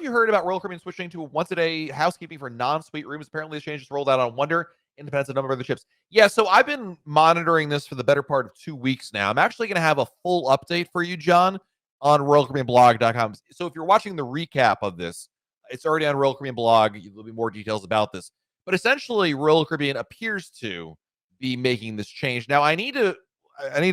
have you heard about Royal Caribbean switching to once-a-day housekeeping for non-suite rooms? Apparently, this change is rolled out on Wonder and depends on a number of other ships. Yeah, so I've been monitoring this for the better part of 2 weeks now. I'm actually going to have a full update for you, John, on RoyalCaribbeanBlog.com. So if you're watching the recap of this, it's already on Royal Caribbean Blog. There'll be more details about this. But essentially, Royal Caribbean appears to be making this change. Now, I need to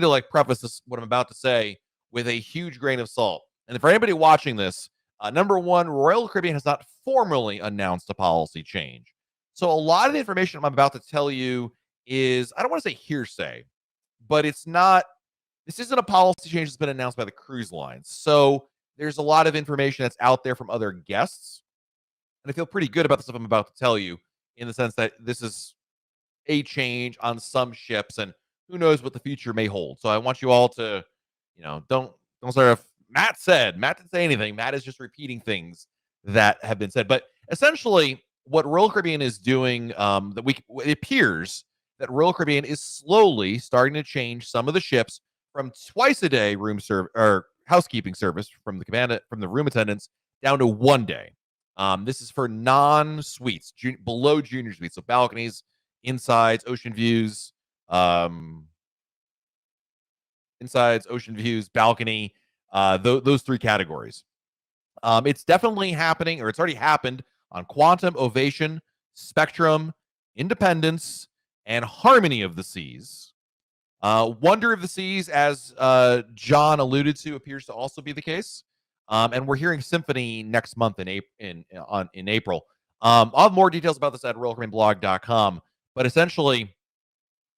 like preface this, what I'm about to say, with a huge grain of salt. And for anybody watching this, number one, Royal Caribbean has not formally announced a policy change. So a lot of the information I'm about to tell you is, I don't want to say hearsay, but this isn't a policy change that's been announced by the cruise lines. So there's a lot of information that's out there from other guests. And I feel pretty good about the stuff I'm about to tell you, in the sense that this is a change on some ships, and who knows what the future may hold. So I want you all to, don't sort of, Matt didn't say anything. Matt is just repeating things that have been said. But essentially, what Royal Caribbean is doing, it appears that Royal Caribbean is slowly starting to change some of the ships from twice a day housekeeping service from the room attendants down to 1 day. This is for non-suites, below junior suites, so balconies, insides, ocean views, balcony, those 3 categories. It's definitely happening, or it's already happened on Quantum, Ovation, Spectrum, Independence, and Harmony of the Seas. Wonder of the Seas, as John alluded to, appears to also be the case. And we're hearing Symphony next month in April. I'll have more details about this at RoyalCaribbeanBlog.com. But essentially,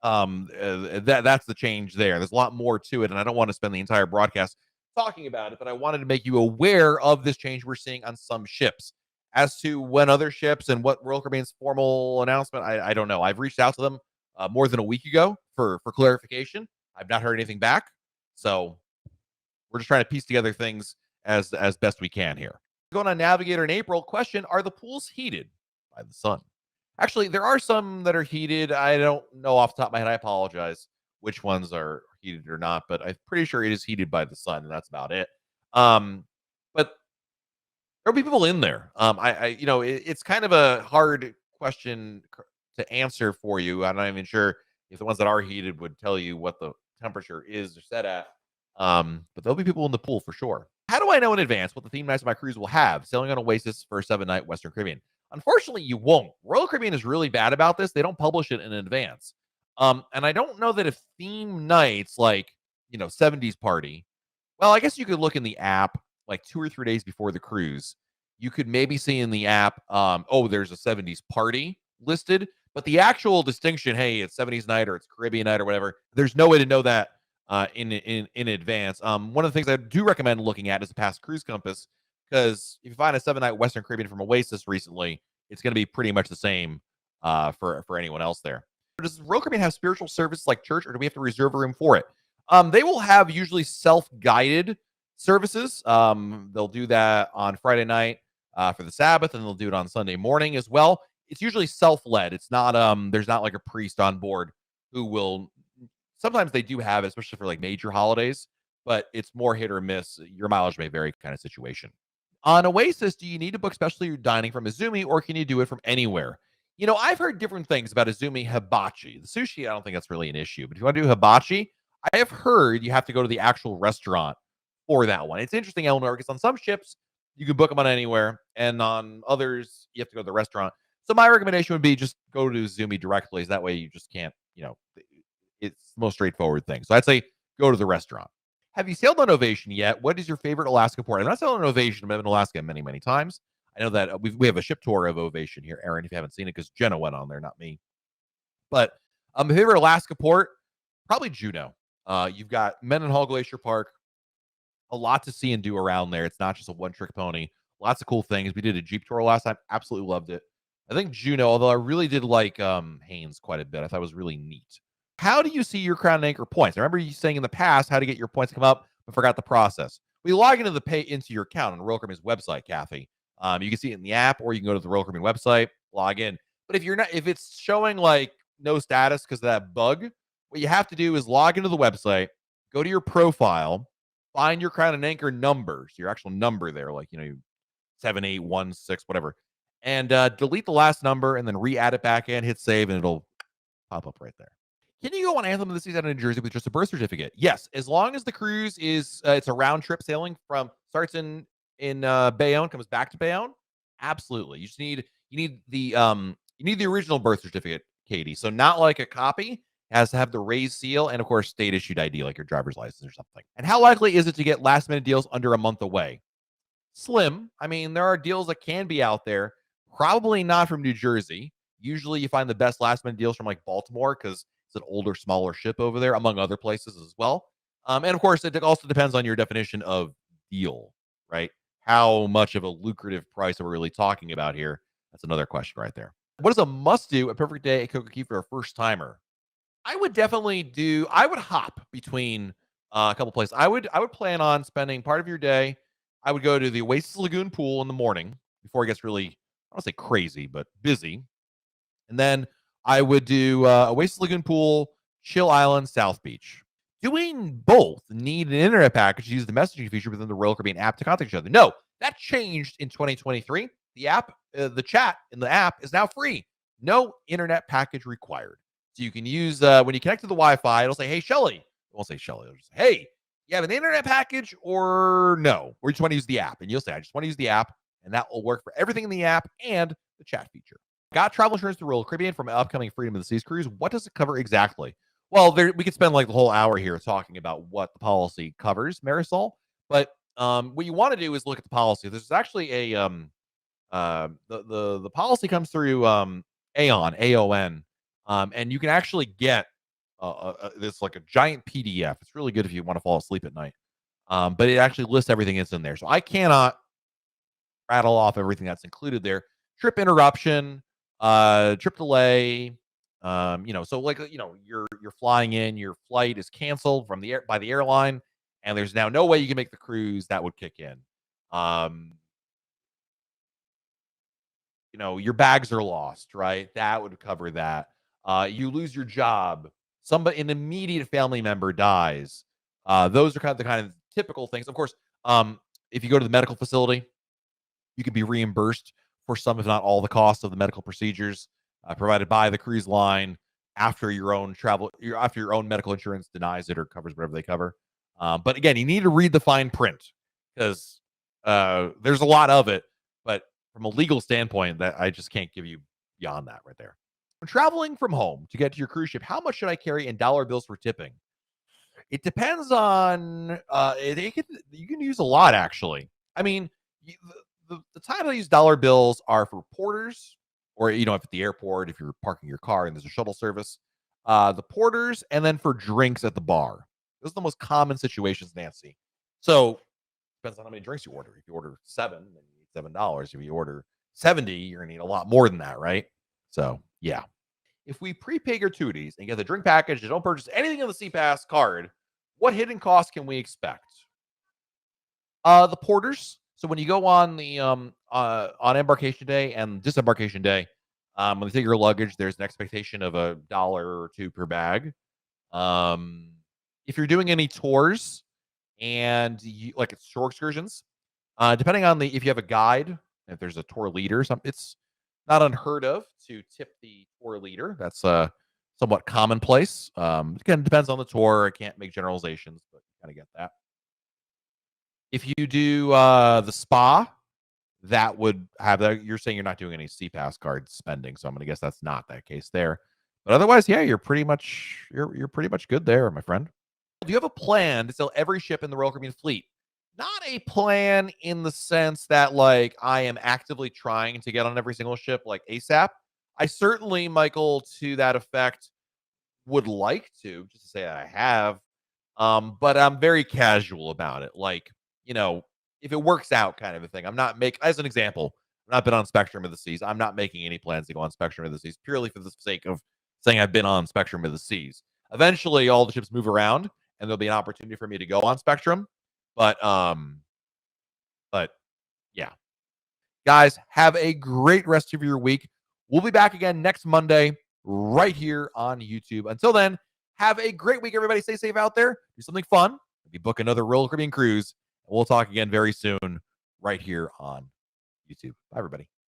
that's the change there. There's a lot more to it, and I don't want to spend the entire broadcast talking about it, but I wanted to make you aware of this change we're seeing on some ships. As to when other ships and what Royal Caribbean's formal announcement, I don't know. I've reached out to them more than a week ago for clarification. I've not heard anything back, so we're just trying to piece together things as best we can here. Going on Navigator in April, question, are the pools heated by the sun? Actually, there are some that are heated. I don't know off the top of my head. I apologize which ones are heated or not, but I'm pretty sure it is heated by the sun, and that's about it. But there'll be people in there. It's kind of a hard question to answer for you. I'm not even sure if the ones that are heated would tell you what the temperature is or set at. But there'll be people in the pool for sure. How do I know in advance what the theme nights of my cruise will have? Sailing on Oasis for a 7-night Western Caribbean. Unfortunately, you won't. Royal Caribbean is really bad about this. They don't publish it in advance. And I don't know that if theme nights like, 70s party, well, I guess you could look in the app like 2 or 3 days before the cruise. You could maybe see in the app, there's a 70s party listed, but the actual distinction, hey, it's 70s night or it's Caribbean night or whatever, there's no way to know that in advance. One of the things I do recommend looking at is the Past Cruise Compass, because if you find a 7-night Western Caribbean from Oasis recently, it's going to be pretty much the same for anyone else there. Does Royal Caribbean have spiritual services like church, or do we have to reserve a room for it? They will have usually self-guided services. They'll do that on Friday night for the Sabbath, and they'll do it on Sunday morning as well. It's usually self-led. It's not there's not like a priest on board who will. Sometimes they do have it, especially for like major holidays, but it's more hit or miss. Your mileage may vary, kind of situation. On Oasis, do you need to book specialty dining from Izumi, or can you do it from anywhere? I've heard different things about Izumi hibachi. The sushi, I don't think that's really an issue, but if you want to do hibachi, I have heard you have to go to the actual restaurant for that one. It's interesting, Eleanor, because on some ships, you can book them on anywhere, and on others, you have to go to the restaurant. So my recommendation would be just go to Izumi directly. That way you just can't, it's the most straightforward thing. So I'd say go to the restaurant. Have you sailed on Ovation yet? What is your favorite Alaska port? I'm not sailed on Ovation. I've been in Alaska many, many times. I know that we have a ship tour of Ovation here, Aaron, if you haven't seen it, because Jenna went on there, not me. But my favorite Alaska port, probably Juneau. You've got Mendenhall Glacier Park, a lot to see and do around there. It's not just a one-trick pony. Lots of cool things. We did a Jeep tour last time. Absolutely loved it. I think Juneau, although I really did like Haynes quite a bit. I thought it was really neat. How do you see your Crown and Anchor points? I remember you saying in the past how to get your points to come up, but forgot the process. We log into your account on Royal Caribbean's website, Kathy. You can see it in the app, or you can go to the Royal Caribbean website, log in. But if it's showing like no status because of that bug, what you have to do is log into the website, go to your profile, find your Crown and Anchor number, so your actual number there, like 7816, whatever. And delete the last number and then re-add it back in, hit save, and it'll pop up right there. Can you go on Anthem of the Seas out of New Jersey with just a birth certificate? Yes, as long as the cruise is it's a round trip sailing from starts in Bayonne, comes back to Bayonne. Absolutely, you need the original birth certificate, Katie. So not like a copy. It has to have the raised seal and of course state issued ID like your driver's license or something. And how likely is it to get last minute deals under a month away? Slim. I mean, there are deals that can be out there. Probably not from New Jersey. Usually you find the best last minute deals from like Baltimore because it's an older, smaller ship over there, among other places as well. And of course, it also depends on your definition of deal, right? How much of a lucrative price are we really talking about here? That's another question right there. What is a must do, a perfect day at CocoCay for a first timer? I would definitely I would hop between a couple places. I would plan on spending part of your day. I would go to the Oasis Lagoon pool in the morning before it gets really, I don't say crazy, but busy. And then I would do Oasis Lagoon pool, Chill Island, South Beach. Doing both need an internet package to use the messaging feature within the Royal Caribbean app to contact each other. No, that changed in 2023. The app, the chat in the app is now free. No internet package required. So you can use when you connect to the Wi-Fi, it'll say, "Hey, Shelly." It won't say Shelly. It'll just say, "Hey, you have an internet package or no? Or you just want to use the app?" And you'll say, "I just want to use the app," and that will work for everything in the app and the chat feature. Got travel insurance to Royal Caribbean from an upcoming Freedom of the Seas cruise. What does it cover exactly? Well, we could spend like the whole hour here talking about what the policy covers, Marisol. But what you want to do is look at the policy. There's actually a the policy comes through AON, and you can actually get this like a giant PDF. It's really good if you want to fall asleep at night. But it actually lists everything that's in there. So I cannot rattle off everything that's included there. Trip interruption, trip delay, so like you're flying in, your flight is canceled from the air by the airline, and there's now no way you can make the cruise. That would kick in. Um, your bags are lost, right? That would cover that. You lose your job. An immediate family member dies. Those are kind of typical things. Of course, if you go to the medical facility, you can be reimbursed for some, if not all, the cost of the medical procedures provided by the cruise line after your own medical insurance denies it or covers whatever they cover. But again, you need to read the fine print because there's a lot of it. But from a legal standpoint, that I just can't give you beyond that right there. When traveling from home to get to your cruise ship, how much should I carry in dollar bills for tipping? It depends on you can use a lot actually. I mean, the time I use dollar bills are for porters, or if at the airport, if you're parking your car and there's a shuttle service, the porters, and then for drinks at the bar. Those are the most common situations, Nancy. So depends on how many drinks you order. If you order 7, then you need $7. If you order 70, you're gonna need a lot more than that, right? So yeah. If we prepay gratuities and get the drink package and don't purchase anything on the CPass card, what hidden costs can we expect? The porters. So when you go on the on embarkation day and disembarkation day, when they take your luggage, there's an expectation of $1 or 2 per bag. If you're doing any tours and like it's shore excursions, depending on if you have a guide, if there's a tour leader, it's not unheard of to tip the tour leader. That's somewhat commonplace. Again, depends on the tour. I can't make generalizations, but you kind of get that. If you do the spa, that would have that. You're saying you're not doing any CPass card spending, so I'm going to guess that's not that case there. But otherwise, yeah, you're pretty much good there, my friend. Do you have a plan to sell every ship in the Royal Caribbean fleet? Not a plan in the sense that like I am actively trying to get on every single ship like ASAP. I certainly, Michael, to that effect, would like to just to say that I have. But I'm very casual about it. Like, if it works out kind of a thing. I'm not as an example, I've not been on Spectrum of the Seas. I'm not making any plans to go on Spectrum of the Seas purely for the sake of saying I've been on Spectrum of the Seas. Eventually all the ships move around and there'll be an opportunity for me to go on Spectrum. But yeah. Guys, have a great rest of your week. We'll be back again next Monday right here on YouTube. Until then, have a great week, everybody. Stay safe out there. Do something fun. Maybe book another Royal Caribbean cruise. And we'll talk again very soon right here on YouTube. Bye, everybody.